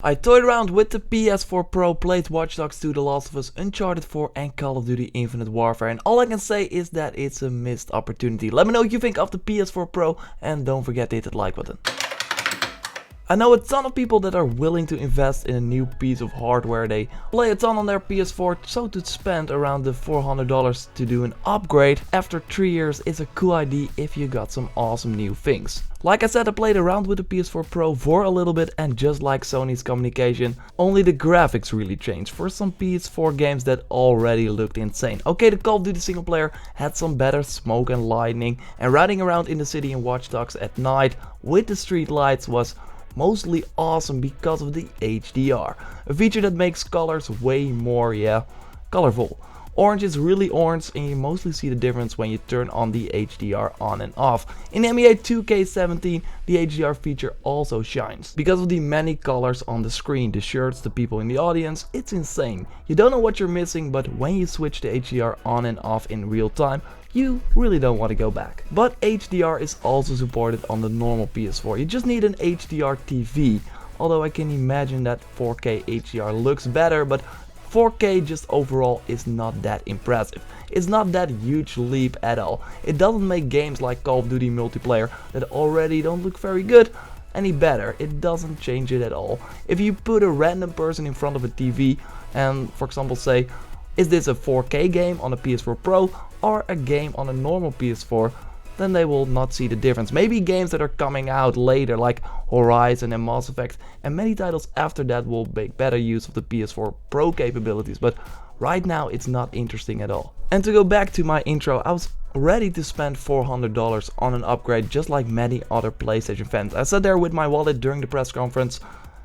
I toyed around with the PS4 Pro, played Watch Dogs 2, The Last of Us, Uncharted 4 and Call of Duty Infinite Warfare, and all I can say is that it's a missed opportunity. Let me know what you think of the PS4 Pro and don't forget to hit that like button. I know a ton of people that are willing to invest in a new piece of hardware. They play a ton on their PS4, so to spend around the $400 to do an upgrade after 3 years is a cool idea if you got some awesome new things. Like I said, I played around with the PS4 Pro for a little bit, and just like Sony's communication, only the graphics really changed for some PS4 games that already looked insane. Okay, the Call of Duty single player had some better smoke and lightning, and riding around in the city in Watch Dogs at night with the street lights was mostly awesome because of the HDR, a feature that makes colors way more, colorful. Orange is really orange and you mostly see the difference when you turn on the HDR on and off. In NBA 2K17 the HDR feature also shines. Because of the many colors on the screen, the shirts, the people in the audience, it's insane. You don't know what you're missing, but when you switch the HDR on and off in real time, you really don't want to go back. But HDR is also supported on the normal PS4. You just need an HDR TV. Although I can imagine that 4K HDR looks better, but 4K just overall is not that impressive. It's not that huge leap at all. It doesn't make games like Call of Duty multiplayer that already don't look very good any better. It doesn't change it at all. If you put a random person in front of a TV and, for example, say, is this a 4K game on a PS4 Pro or a game on a normal PS4, then they will not see the difference. Maybe games that are coming out later like Horizon and Mass Effect and many titles after that will make better use of the PS4 Pro capabilities, but right now it's not interesting at all. And to go back to my intro, I was ready to spend $400 on an upgrade just like many other PlayStation fans. I sat there with my wallet during the press conference,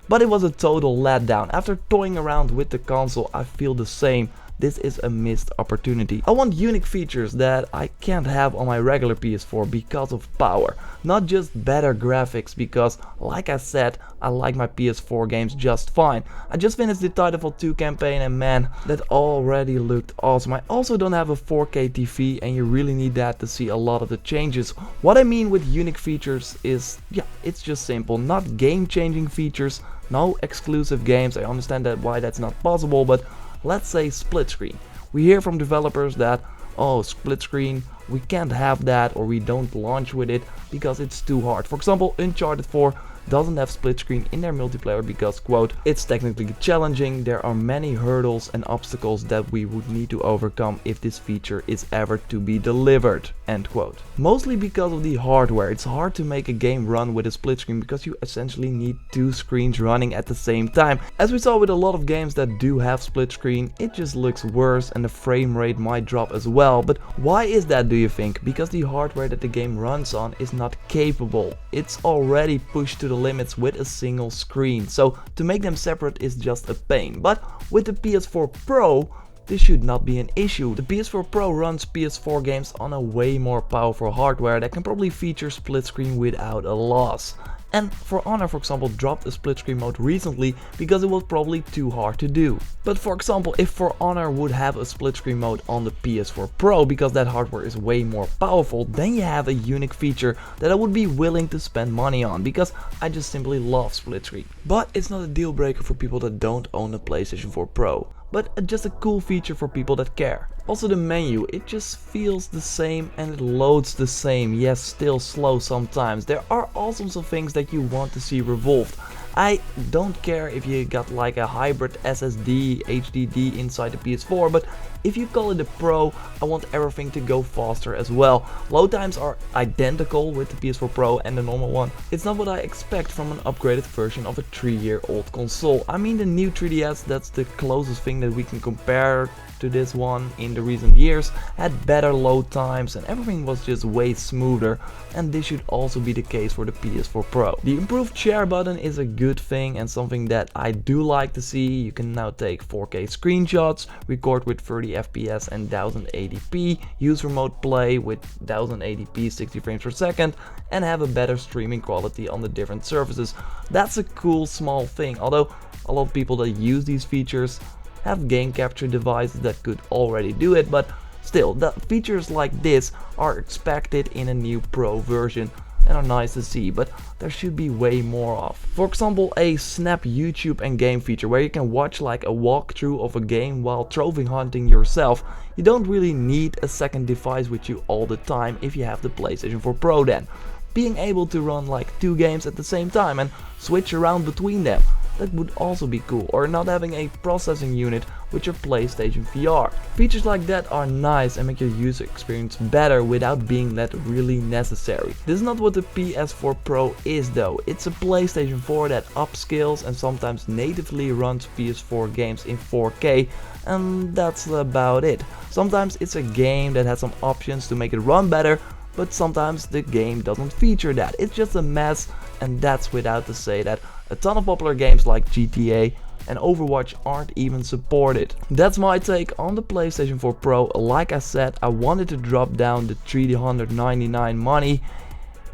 but it was a total letdown. After toying around with the console, I feel the same. This is a missed opportunity. I want unique features that I can't have on my regular PS4 because of power. Not just better graphics, because like I said, I like my PS4 games just fine. I just finished the Titanfall 2 campaign and man, that already looked awesome. I also don't have a 4K TV and you really need that to see a lot of the changes. What I mean with unique features is, it's just simple. Not game-changing features, no exclusive games. I understand that why that's not possible, but let's say split screen. We hear from developers that, oh, split screen, we can't have that or we don't launch with it because it's too hard. For example, Uncharted 4 doesn't have split screen in their multiplayer because, quote, it's technically challenging, there are many hurdles and obstacles that we would need to overcome if this feature is ever to be delivered, end quote. Mostly because of the hardware, it's hard to make a game run with a split screen because you essentially need two screens running at the same time. As we saw with a lot of games that do have split screen, it just looks worse and the frame rate might drop as well. But why is that, do you think? Because the hardware that the game runs on is not capable. It's already pushed to the limits with a single screen, so to make them separate is just a pain. But with the PS4 Pro, this should not be an issue. The PS4 Pro runs PS4 games on a way more powerful hardware that can probably feature split screen without a loss. And For Honor, for example, dropped a split screen mode recently because it was probably too hard to do. But for example, if For Honor would have a split screen mode on the PS4 Pro because that hardware is way more powerful, then you have a unique feature that I would be willing to spend money on because I just simply love split screen. But it's not a deal breaker for people that don't own a PlayStation 4 Pro, but just a cool feature for people that care. Also the menu, it just feels the same and it loads the same, yes, still slow sometimes. There are also some things that you want to see revolved. I don't care if you got like a hybrid SSD, HDD inside the PS4, but if you call it a Pro, I want everything to go faster as well. Load times are identical with the PS4 Pro and the normal one. It's not what I expect from an upgraded version of a 3-year-old console. I mean, the new 3DS, that's the closest thing that we can compare to this one in the recent years, had better load times and everything was just way smoother, and this should also be the case for the PS4 Pro. The improved share button is a good thing and something that I do like to see. You can now take 4K screenshots, record with 30 FPS and 1080p, use remote play with 1080p 60 frames per second, and have a better streaming quality on the different surfaces. That's a cool small thing, although a lot of people that use these features have game capture devices that could already do it, but still, the features like this are expected in a new Pro version. and are nice to see, but there should be way more of. For example, a snap YouTube and game feature where you can watch like a walkthrough of a game while trophy hunting yourself. You don't really need a second device with you all the time if you have the PlayStation 4 Pro then. Being able to run like 2 games at the same time and switch around between them, that would also be cool. Or not having a processing unit with your PlayStation VR. Features like that are nice and make your user experience better without being that really necessary. This is not what the PS4 Pro is though. It's a PlayStation 4 that upscales and sometimes natively runs PS4 games in 4K, and that's about it. Sometimes it's a game that has some options to make it run better, but sometimes the game doesn't feature that. It's just a mess, and that's without to say that a ton of popular games like GTA and Overwatch aren't even supported. That's my take on the PlayStation 4 Pro. Like I said, I wanted to drop down the $399 money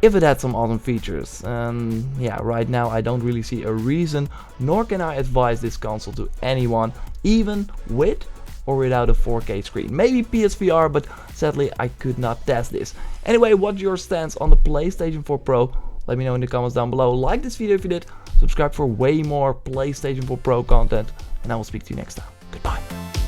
if it had some awesome features. And yeah, right now I don't really see a reason, nor can I advise this console to anyone, even with or without a 4K screen. Maybe PSVR, but sadly I could not test this. Anyway, what's your stance on the PlayStation 4 Pro? Let me know in the comments down below. Like this video if you did, subscribe for way more PlayStation 4 Pro content, and I will speak to you next time. Goodbye.